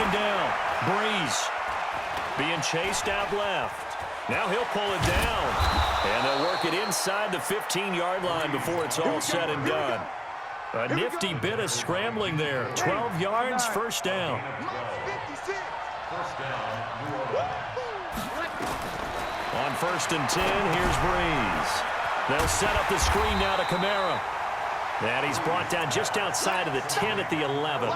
second down. Breeze being chased out left. Now he'll pull it down. And they'll work it inside the 15-yard line before it's all said and done. A nifty bit of scrambling there. 12 yards, first down. On 1st and 10, here's Breeze. They'll set up the screen now to Kamara. And he's brought down just outside of the 10 at the 11.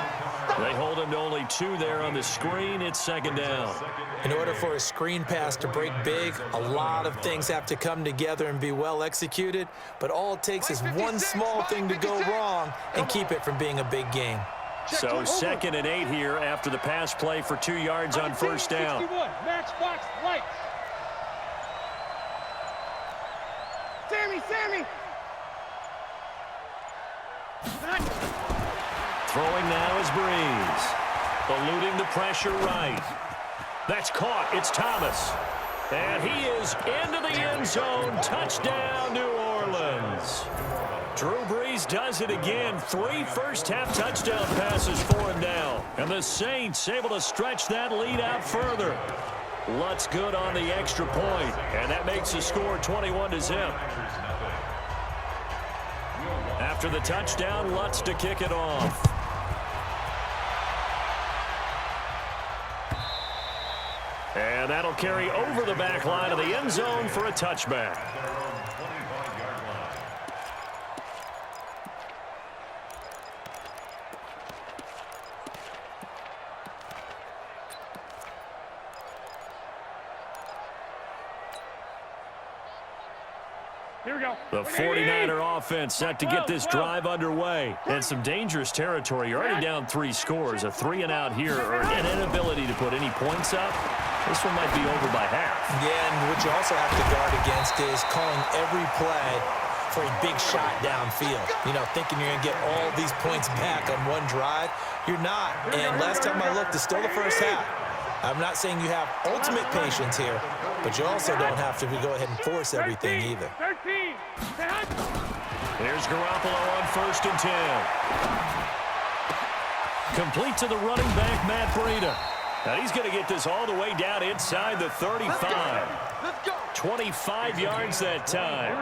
They hold him to only 2 there on the screen. It's second down. In order for a screen pass to break big, a lot of things have to come together and be well executed. But all it takes is one small thing to go wrong and keep it from being a big game. So 2nd and 8 here after the pass play for 2 yards on first down. Matchbox lights. Sammy. Throwing now is Breeze. Eluding the pressure right. That's caught. It's Thomas. And he is into the end zone. Touchdown, New Orleans. Drew Brees does it again. 3 first-half touchdown passes for him now. And the Saints able to stretch that lead out further. Lutz good on the extra point. And that makes the score 21-0. After the touchdown, Lutz to kick it off. And that'll carry over the back line of the end zone for a touchback. Here we go. The 49er offense set to get this drive underway. And some dangerous territory. You're already down 3 scores. A 3-and-out here or an inability to put any points up. This one might be over by half. Yeah, and what you also have to guard against is calling every play for a big shot downfield. You know, thinking you're going to get all these points back on one drive. You're not. And last time I looked, it's still the first half. I'm not saying you have ultimate patience here, but you also don't have to go ahead and force everything either. Here's Garoppolo on 1st and 10. Complete to the running back, Matt Breida. Now he's going to get this all the way down inside the 35. 25 yards that time.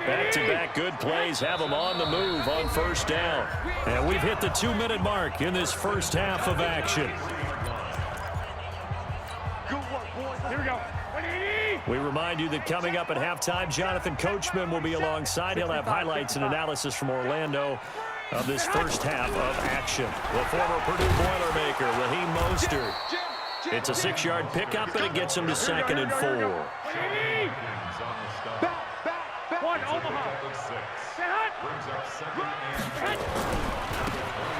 Back-to-back good plays have him on the move on first down. And we've hit the 2-minute mark in this first half of action. We remind you that coming up at halftime, Jonathan Coachman will be alongside. He'll have highlights and analysis from Orlando of this first half of action. The former Purdue Boilermaker, Raheem Mostert. It's a 6-yard pickup, and it gets him to 2nd and 4.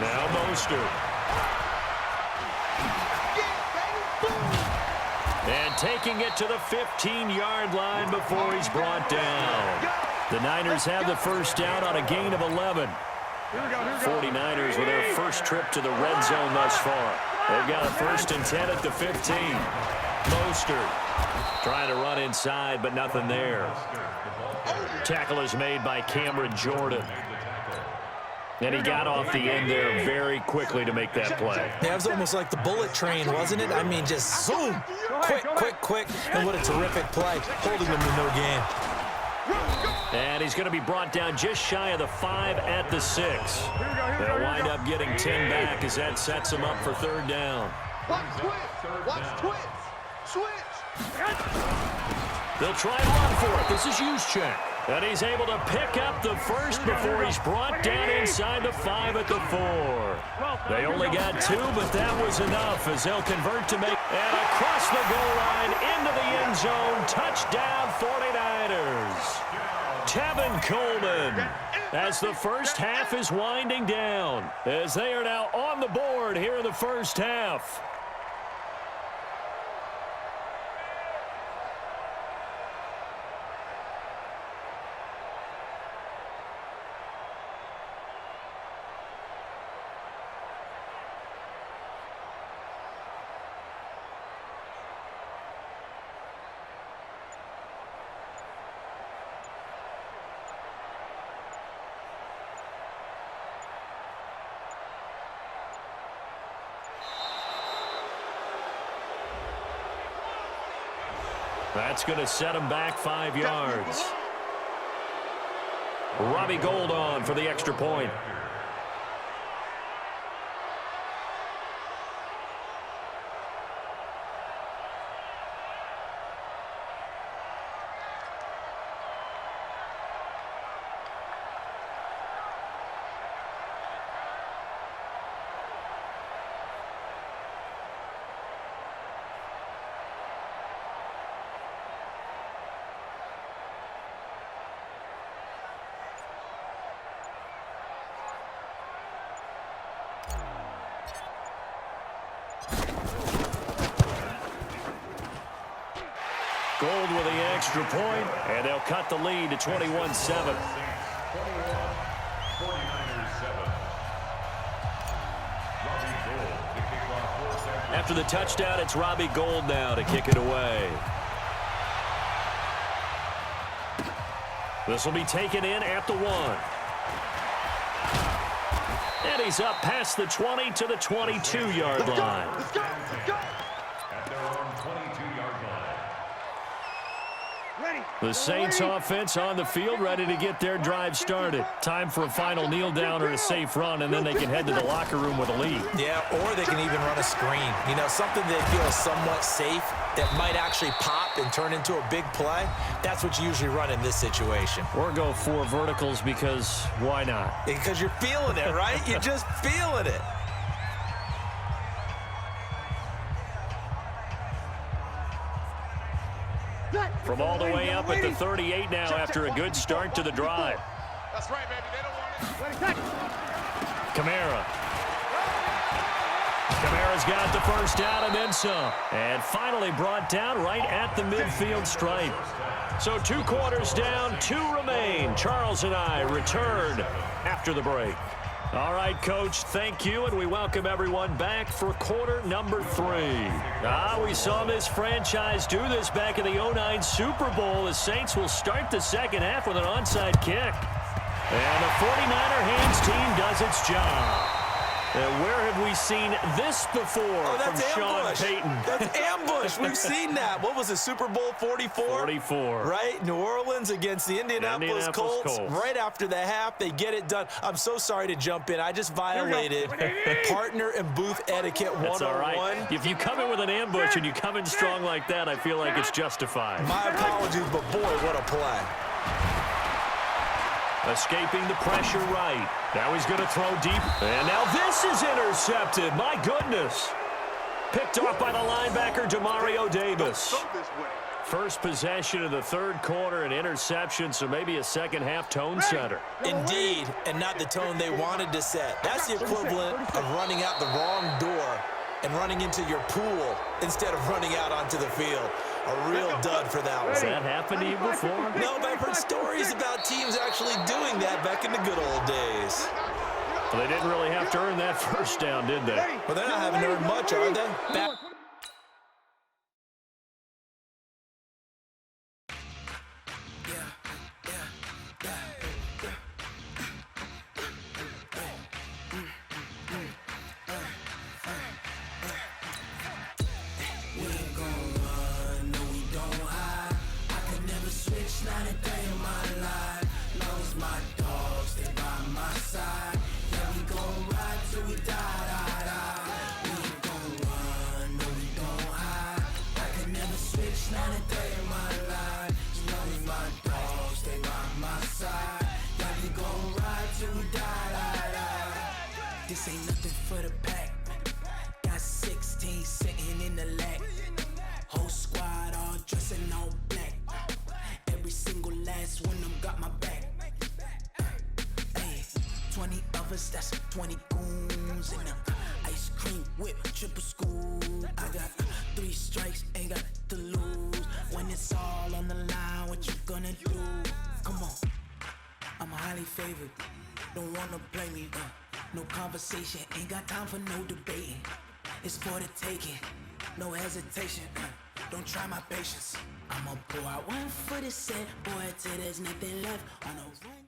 Now Mostert. And taking it to the 15-yard line before he's brought down. The Niners have the first down on a gain of 11. 49ers with their first trip to the red zone thus far. They've got a 1st and 10 at the 15. Mostert trying to run inside, but nothing there. Tackle is made by Cameron Jordan. And he got off the end there very quickly to make that play. Yeah, it was almost like the bullet train, wasn't it? I mean, just zoom, quick, and what a terrific play, holding them to no gain. And he's going to be brought down just shy of the 5 at the 6. They'll wind up getting 10 back as that sets him up for 3rd down. Watch twist. Switch. They'll try and run for it. This is Juszczyk. And he's able to pick up the first before he's brought down inside the 5 at the 4. They only got 2, but that was enough as they'll convert to make. And across the goal line into the end zone. Touchdown 49ers. Tevin Coleman as the first half is winding down as they are now on the board here in the first half. That's going to set him back 5 yards. Robbie Gould on for the extra point. Gould with the extra point, and they'll cut the lead to 21-7. After the touchdown, it's Robbie Gould now to kick it away. This will be taken in at the 1. And he's up past the 20 to the 22-yard line. Let's go. At their own 22-yard line. The Saints offense on the field, ready to get their drive started. Time for a final kneel down or a safe run, and then they can head to the locker room with a lead. Yeah, or they can even run a screen. You know, something they feel is somewhat safe that might actually pop and turn into a big play. That's what you usually run in this situation. Or go 4 verticals because why not? Because you're feeling it, right? You're just feeling it. From all the way up at the 38 now after a good start to the drive. That's right, baby. They don't want it. Kamara. Kamara's got the first down and then some. And finally brought down right at the midfield stripe. So 2 quarters down, 2 remain. Charles and I return after the break. All right, Coach, thank you, and we welcome everyone back for quarter number 3. We saw this franchise do this back in the 09 Super Bowl. The Saints will start the second half with an onside kick. And the 49er hands team does its job. And where have we seen this before from Sean Payton? That's ambush. We've seen that. What was it, Super Bowl 44? 44. Right? New Orleans against the Indianapolis Colts. Right after the half, they get it done. I'm so sorry to jump in. I just violated partner and booth etiquette 101. That's all right. If you come in with an ambush and you come in strong like that, I feel like it's justified. My apologies, but boy, what a play. Escaping the pressure right. Now he's going to throw deep. And now this is intercepted. My goodness. Picked off by the linebacker, Demario Davis. First possession of the 3rd quarter, an interception, so maybe a second half tone setter. Indeed, and not the tone they wanted to set. That's the equivalent of running out the wrong door and running into your pool instead of running out onto the field. A real dud for that one. Has that happened to you before? No, but I've heard stories about teams actually doing that back in the good old days. Well, they didn't really have to earn that first down, did they? Well, they're not having to earn much, are they? This ain't nothing for the pack. Got 16 sitting in the lag. Whole squad all dressing all black. Every single last one of them got my back. Hey, 20 of us, that's 20 goons in the ice cream whip, triple school. I got 3 strikes, ain't got to lose. When it's all on the line, what you gonna do? Come on, I'm highly favored. Don't wanna play me, no conversation, ain't got time for no debating. It's for the taking, no hesitation, don't try my patience. I'ma pour out one for the set, boy, till there's nothing left on a run.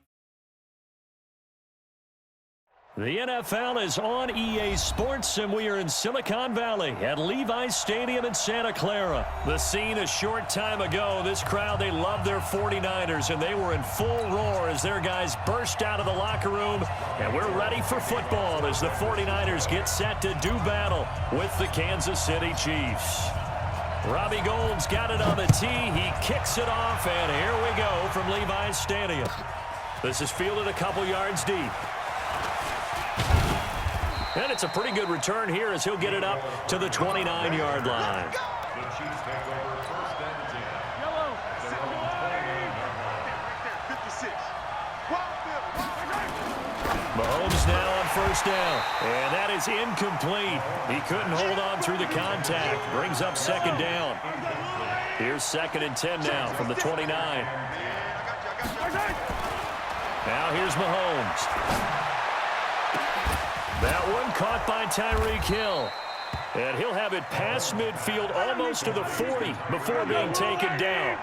The NFL is on EA Sports, and we are in Silicon Valley at Levi's Stadium in Santa Clara. The scene a short time ago, this crowd, they love their 49ers, and they were in full roar as their guys burst out of the locker room. And we're ready for football as the 49ers get set to do battle with the Kansas City Chiefs. Robbie Gould's got it on the tee. He kicks it off, and here we go from Levi's Stadium. This is fielded a couple yards deep. And it's a pretty good return here as he'll get it up to the 29-yard line. The Chiefs take over first and 10. Yellow. 56. Mahomes now on first down. And that is incomplete. He couldn't hold on through the contact. Brings up second down. Here's 2nd and 10 now from the 29. Now here's Mahomes. That one caught by Tyreek Hill. And he'll have it past midfield almost to the 40 before being taken down.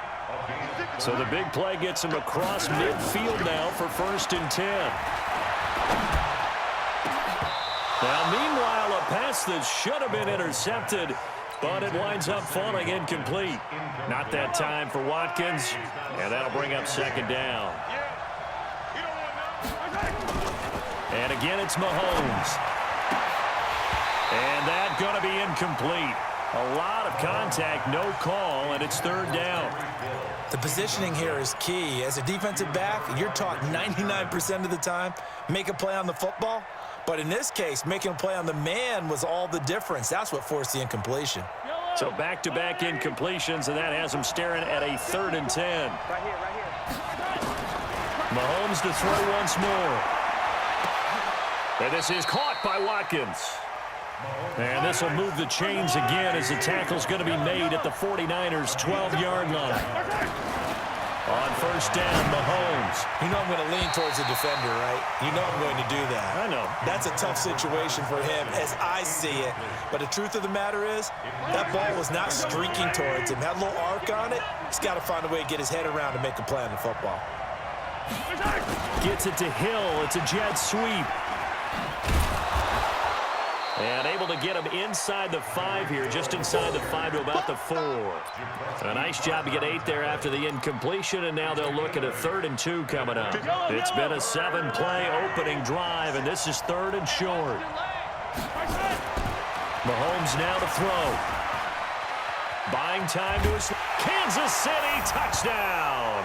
So the big play gets him across midfield now for 1st and 10. Now, meanwhile, a pass that should have been intercepted, but it winds up falling incomplete. Not that time for Watkins, and that'll bring up 2nd down. And again, it's Mahomes. And that's going to be incomplete. A lot of contact, no call, and it's 3rd down. The positioning here is key. As a defensive back, you're taught 99% of the time, make a play on the football. But in this case, making a play on the man was all the difference. That's what forced the incompletion. So back-to-back incompletions, and that has him staring at a 3rd and 10. Right here. Mahomes to throw once more. And this is caught by Watkins. And this will move the chains again as the tackle's going to be made at the 49ers' 12-yard line. On first down, Mahomes. You know I'm going to lean towards the defender, right? You know I'm going to do that. I know. That's a tough situation for him as I see it. But the truth of the matter is, that ball was not streaking towards him. That little arc on it, he's got to find a way to get his head around to make a play on the football. Gets it to Hill. It's a jet sweep. And able to get him inside the 5 here, just inside the 5 to about the 4. A nice job to get 8 there after the incompletion, and now they'll look at a 3rd and 2 coming up. It's been a 7-play opening drive, and this is 3rd and short. Mahomes now to throw. Buying time to his Kansas City touchdown.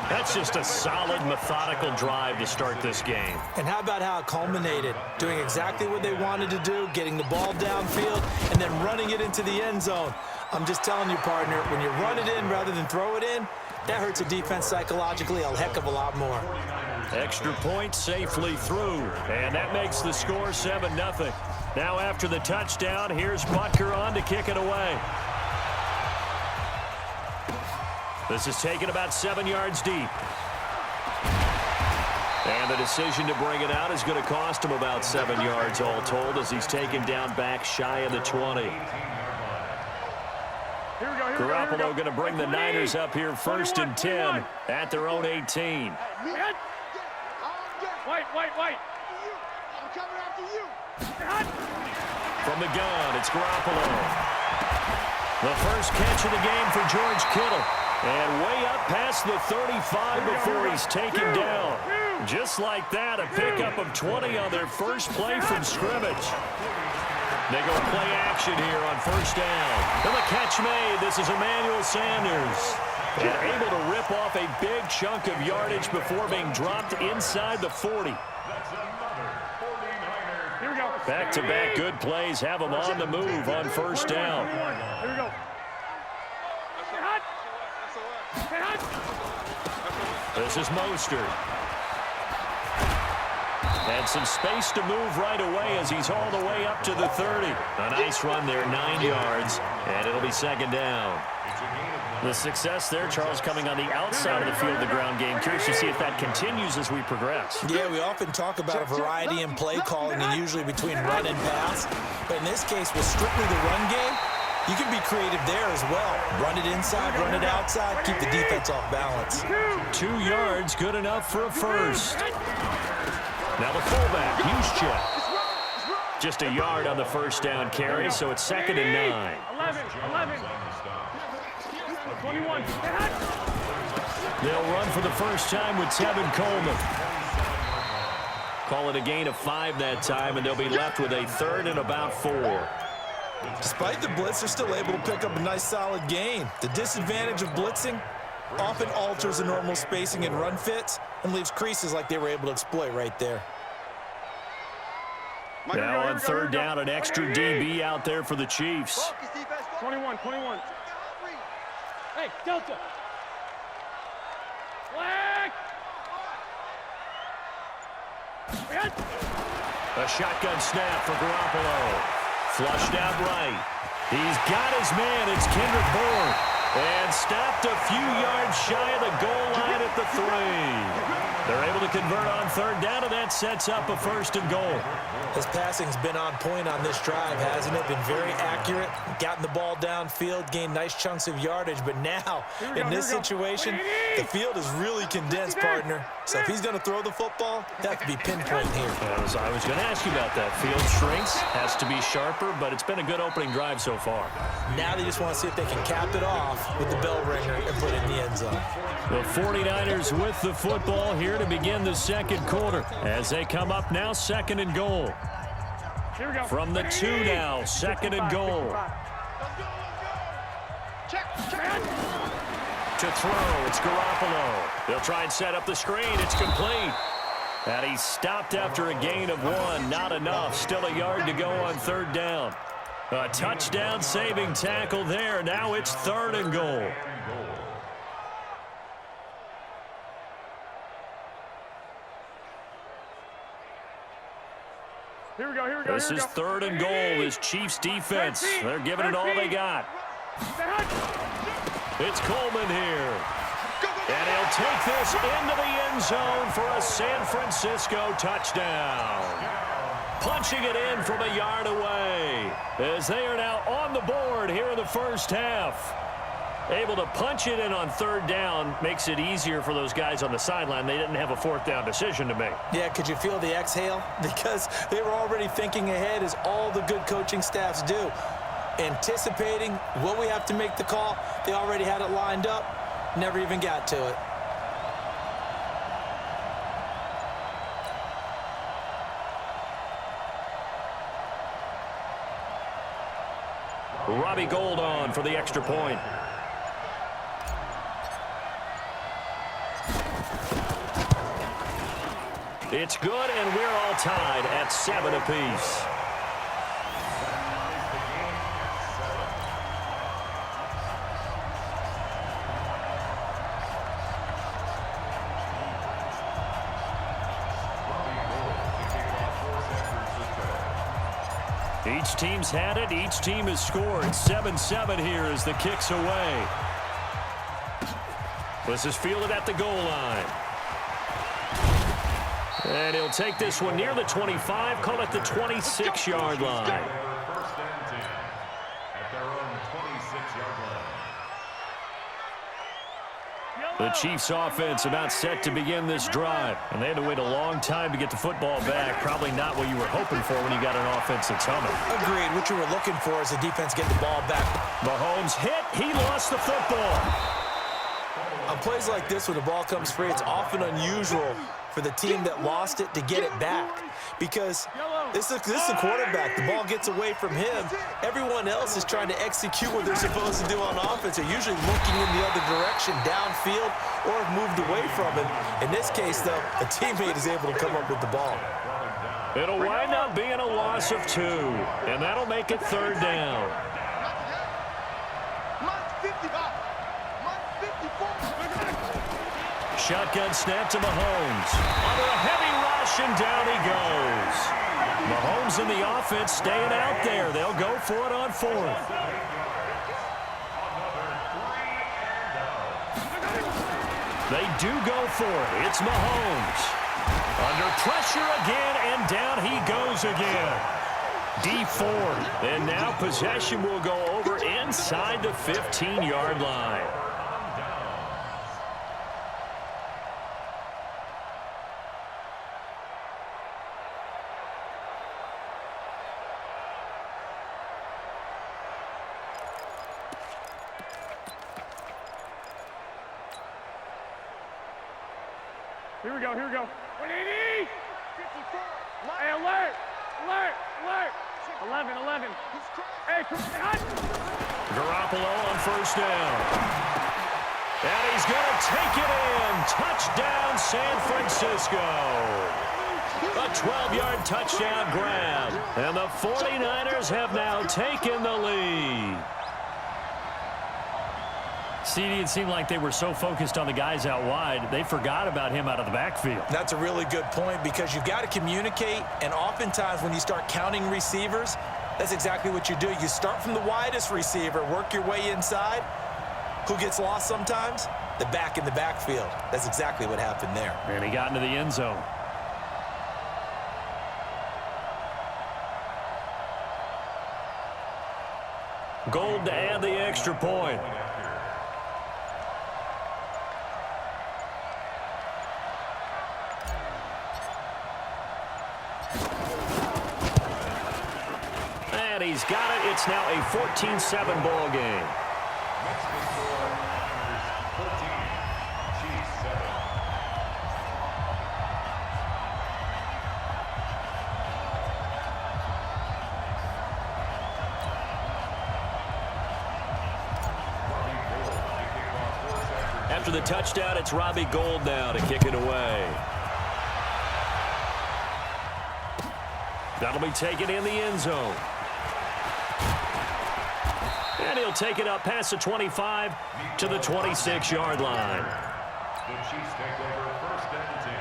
That's just a solid, methodical drive to start this game. And how about how it culminated? Doing exactly what they wanted to do, getting the ball downfield, and then running it into the end zone. I'm just telling you, partner, when you run it in rather than throw it in, that hurts a defense psychologically a heck of a lot more. Extra point safely through, and that makes the score 7-0. Now after the touchdown, here's Butker on to kick it away. This is taken about 7 yards deep. And the decision to bring it out is going to cost him about 7 yards all told as he's taken down back shy of the 20. Garoppolo going to bring the Niners up here 1st and 10 at their own 18. White. From the gun, it's Garoppolo. The first catch of the game for George Kittle. And way up past the 35 before he's taken down. Just like that, a pickup of 20 on their first play from scrimmage. They go play action here on first down. And the catch made. This is Emmanuel Sanders. And able to rip off a big chunk of yardage before being dropped inside the 40. Back-to-back good plays have him on the move on first down. Here we go. This is Mostert. And some space to move right away as he's all the way up to the 30. A nice run there, 9 yards, and it'll be 2nd down. The success there, Charles, coming on the outside of the field, the ground game. Curious to see if that continues as we progress. Yeah, we often talk about a variety in play calling and usually between run and pass. But in this case, with strictly the run game, you can be creative there as well. Run it inside, run it outside, keep the defense off balance. 2 yards, good enough for a first. Now the fullback, Juszczyk. Just a yard on the first down carry, so it's 2nd and 9. 21. They'll run for the first time with Tevin Coleman. Call it a gain of 5 that time, and they'll be left with a 3rd and about 4. Despite the blitz, they're still able to pick up a nice solid gain. The disadvantage of blitzing often alters the normal spacing and run fits and leaves creases like they were able to exploit right there. Now on 3rd down, an extra DB out there for the Chiefs. 21. Hey, Delta. Flag. A shotgun snap for Garoppolo. Flushed out right. He's got his man. It's Kendrick Bourne. And stopped a few yards shy of the goal line at the 3. They're able to convert on 3rd down, and that sets up a 1st and goal. His passing's been on point on this drive, hasn't it? Been very accurate, gotten the ball downfield, gained nice chunks of yardage. But now, in this situation, the field is really condensed, partner. So if he's going to throw the football, that could be pinpoint here. I was going to ask you about that. Field shrinks, has to be sharper, but it's been a good opening drive so far. Now they just want to see if they can cap it off with the bell ringer and put it in the end zone. The 49ers with the football here to begin the 2nd quarter as they come up now 2nd and goal. From the 2 now, 2nd and goal. To throw, it's Garoppolo. They'll try and set up the screen. It's complete. And he's stopped after a gain of 1. Not enough. Still a yard to go on 3rd down. A touchdown saving tackle there. Now it's 3rd and goal. Here we go. This is 3rd and goal. This Chiefs defense, they're giving it all they got. It's Coleman here. And he'll take this into the end zone for a San Francisco touchdown. Punching it in from a yard away as they are now on the board here in the first half. Able to punch it in on 3rd down makes it easier for those guys on the sideline. They didn't have a 4th down decision to make. Yeah, could you feel the exhale? Because they were already thinking ahead, as all the good coaching staffs do. Anticipating, will we have to make the call? They already had it lined up. Never even got to it. Robbie Gould on for the extra point. It's good, and we're all tied at 7 apiece. Each team's had it. Each team has scored. 7-7 here as the kick's away. This is fielded at the goal line. And he'll take this one near the 25, call it the 26-yard line. First and 10 at their own 26-yard line. The Chiefs offense about set to begin this drive. And they had to wait a long time to get the football back. Probably not what you were hoping for when you got an offense that's humming. Agreed. What you were looking for is the defense get the ball back. Mahomes hit. He lost the football. On plays like this, when the ball comes free, it's often unusual for the team that lost it to get it back, because this is the quarterback. The ball gets away from him. Everyone else is trying to execute what they're supposed to do on offense. They're usually looking in the other direction, downfield, or have moved away from him. In this case, though, a teammate is able to come up with the ball. It'll wind up being a loss of 2, and that'll make it 3rd down. Shotgun snap to Mahomes. Under a heavy rush, and down he goes. Mahomes and the offense staying out there. They'll go for it on 4th. They do go for it. It's Mahomes. Under pressure again, and down he goes again. D Ford. And now possession will go over inside the 15-yard line. Here we go. 180. 54. Hey, alert. 11. Hey, cut. Garoppolo on first down. And he's going to take it in. Touchdown, San Francisco. A 12-yard touchdown grab. And the 49ers have now taken the lead. CD, it seemed like they were so focused on the guys out wide, they forgot about him out of the backfield. That's a really good point because you've got to communicate, and oftentimes when you start counting receivers, that's exactly what you do. You start from the widest receiver, work your way inside. Who gets lost sometimes? The back in the backfield. That's exactly what happened there. And he got into the end zone. Gold to add the extra point. And he's got it. It's now a 14-7 ball game. After the touchdown, it's Robbie Gould now to kick it away. That'll be taken in the end zone. And he'll take it up past the 25 to the 26-yard line. The Chiefs take over first and 10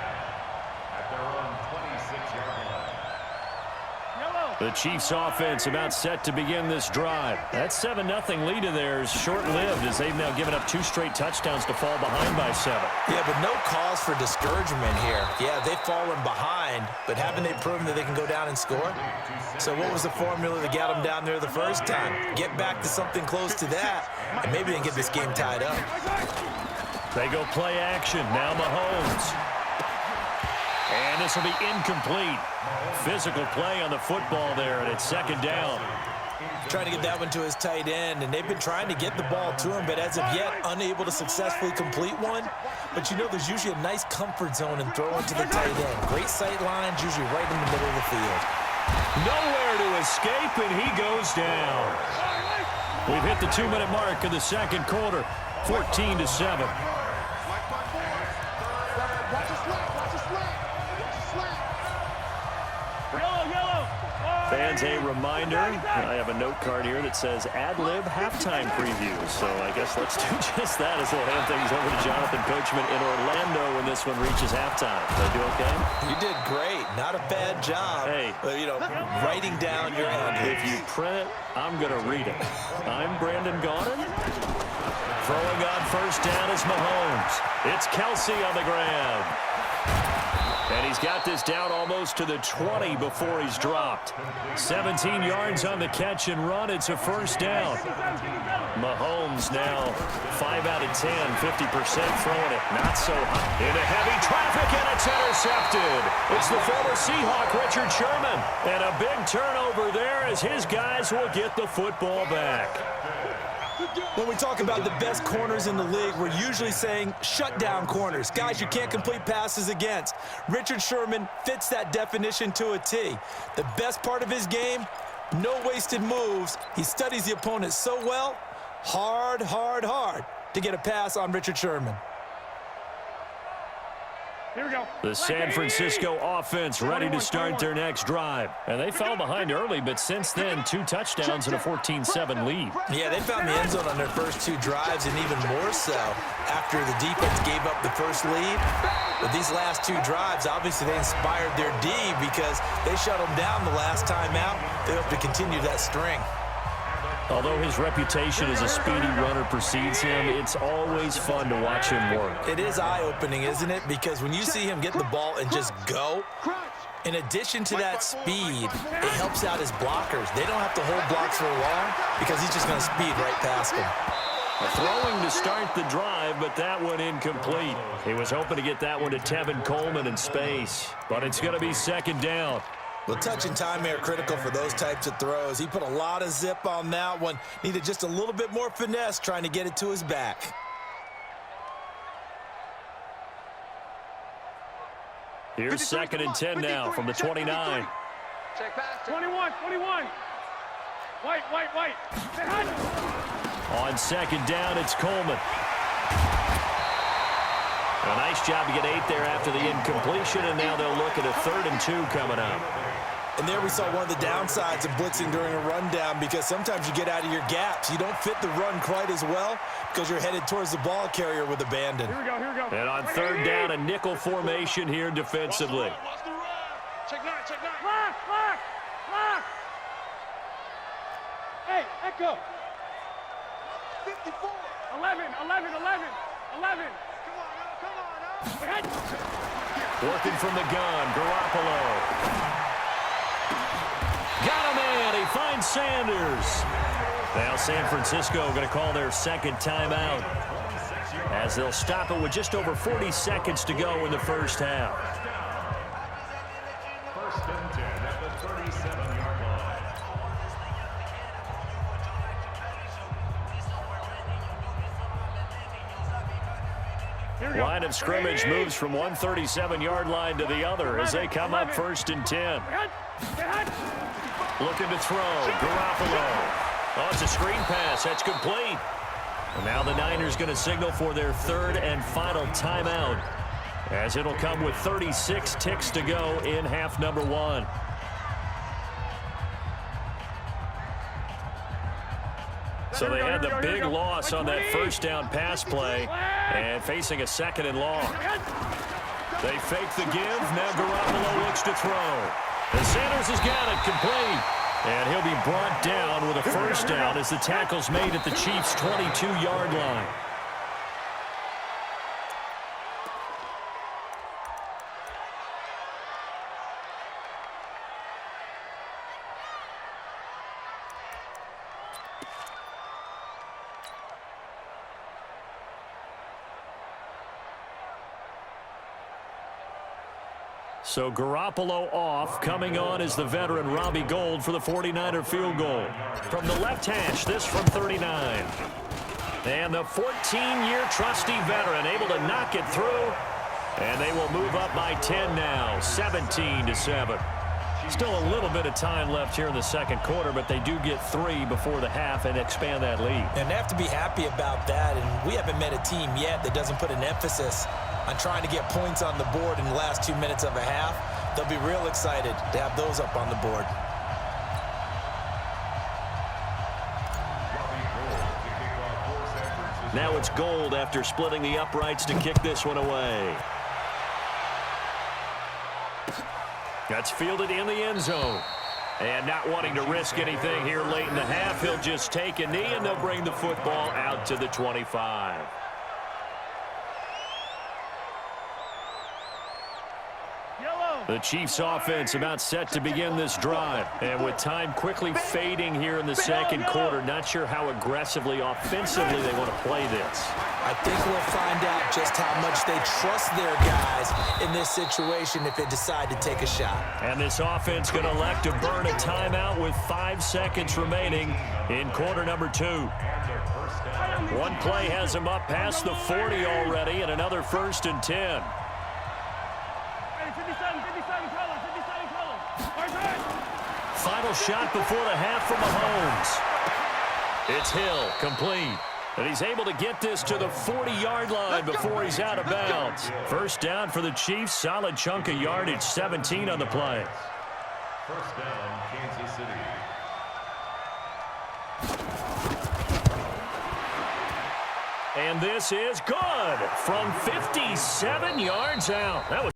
at their own 26-yard line. The Chiefs offense about set to begin this drive. That 7-0 lead of theirs short-lived as they've now given up 2 straight touchdowns to fall behind by 7. Yeah, but no cause for discouragement here. Yeah, they've fallen behind, but haven't they proven that they can go down and score? So what was the formula that got them down there the first time? Get back to something close to that, and maybe they can get this game tied up. They go play action. Now Mahomes. And this will be incomplete. Physical play on the football there, and it's second down. Trying to get that one to his tight end, and they've been trying to get the ball to him, but as of yet, unable to successfully complete one. But you know, there's usually a nice comfort zone and throw into the tight end. Great sight lines, usually right in the middle of the field. Nowhere to escape, and he goes down. We've hit the 2-minute mark of the second quarter, 14-7. Fans, a reminder, I have a note card here that says ad-lib halftime preview. So I guess let's do just that as we'll hand things over to Jonathan Coachman in Orlando when this one reaches halftime. Did I do okay? You did great. Not a bad job. Hey. You know, writing down your answers. If you print it, I'm going to read it. I'm Brandon Gaudin. Throwing on first down is Mahomes. It's Kelsey on the grab. And he's got this down almost to the 20 before he's dropped. 17 yards on the catch and run. It's a first down. Mahomes now 5 out of 10, 50% throwing it. Not so high. Into heavy traffic, and it's intercepted. It's the former Seahawk, Richard Sherman. And a big turnover there as his guys will get the football back. When we talk about the best corners in the league, we're usually saying shutdown corners, guys you can't complete passes against. Richard Sherman fits that definition to a T. The best part of his game, no wasted moves. He studies the opponent so well, hard to get a pass on Richard Sherman. Here we go. The San Francisco offense ready to start their next drive. And they fell behind early, but since then, 2 touchdowns and a 14-7 lead. Yeah, they found the end zone on their first 2 drives, and even more so after the defense gave up the first lead. But these last 2 drives, obviously they inspired their D because they shut them down the last time out. They hope to continue that string. Although his reputation as a speedy runner precedes him, it's always fun to watch him work. It is eye-opening, isn't it? Because when you see him get the ball and just go, in addition to that speed, it helps out his blockers. They don't have to hold blocks for long because he's just going to speed right past them. Throwing to start the drive, but that one incomplete. He was hoping to get that one to Tevin Coleman in space, but it's going to be second down. Well, touch and time are critical for those types of throws. He put a lot of zip on that one. Needed just a little bit more finesse trying to get it to his back. Here's 2nd and 10 now from the 29. Check pass. 21. White. On 2nd down, it's Coleman. A nice job to get 8 there after the incompletion, and now they'll look at a 3rd and 2 coming up. And there we saw one of the downsides of blitzing during a rundown, because sometimes you get out of your gaps. You don't fit the run quite as well because you're headed towards the ball carrier with abandon. Here we go. And on 3rd down, a nickel formation here defensively. Watch the run. Check 9. Lock. Hey, Echo. 54. 11. Come on now. Working from the gun, Garoppolo. Got a man. He finds Sanders. Now San Francisco going to call their 2nd timeout, as they'll stop it with just over 40 seconds to go in the first half. 1st and 10 at the 37-yard line. Line of scrimmage moves from one 37-yard line to the other as they come up 1st and 10. Looking to throw, Garoppolo. Oh, it's a screen pass. That's complete. And now the Niners going to signal for their 3rd and final timeout, as it'll come with 36 ticks to go in half number 1. So they had the big loss on that 1st down pass play, and facing a 2nd and long. They fake the give. Now Garoppolo looks to throw. And Sanders has got it complete. And he'll be brought down with a 1st down as the tackle's made at the Chiefs' 22-yard line. So Garoppolo off. Coming on is the veteran Robbie Gould for the 49er field goal. From the left hash, this from 39. And the 14-year trusty veteran able to knock it through. And they will move up by 10 now, 17-7. Still a little bit of time left here in the 2nd quarter, but they do get 3 before the half and expand that lead. And they have to be happy about that. And we haven't met a team yet that doesn't put an emphasis on trying to get points on the board in the last 2 minutes of a half. They'll be real excited to have those up on the board. Now it's Gould after splitting the uprights to kick this one away. That's fielded in the end zone. And not wanting to risk anything here late in the half, he'll just take a knee, and they'll bring the football out to the 25. The Chiefs offense about set to begin this drive. And with time quickly fading here in the 2nd quarter, not sure how aggressively, offensively they want to play this. I think we'll find out just how much they trust their guys in this situation if they decide to take a shot. And this offense going to elect to burn a timeout with 5 seconds remaining in quarter number 2. One play has them up past the 40 already, and another 1st and 10. 57 color. Final shot before the half from Mahomes. It's Hill, complete. And he's able to get this to the 40-yard line before he's out of bounds. 1st down for the Chiefs. Solid chunk of yardage, 17 on the play. 1st down, Kansas City. And this is good from 57 yards out. That was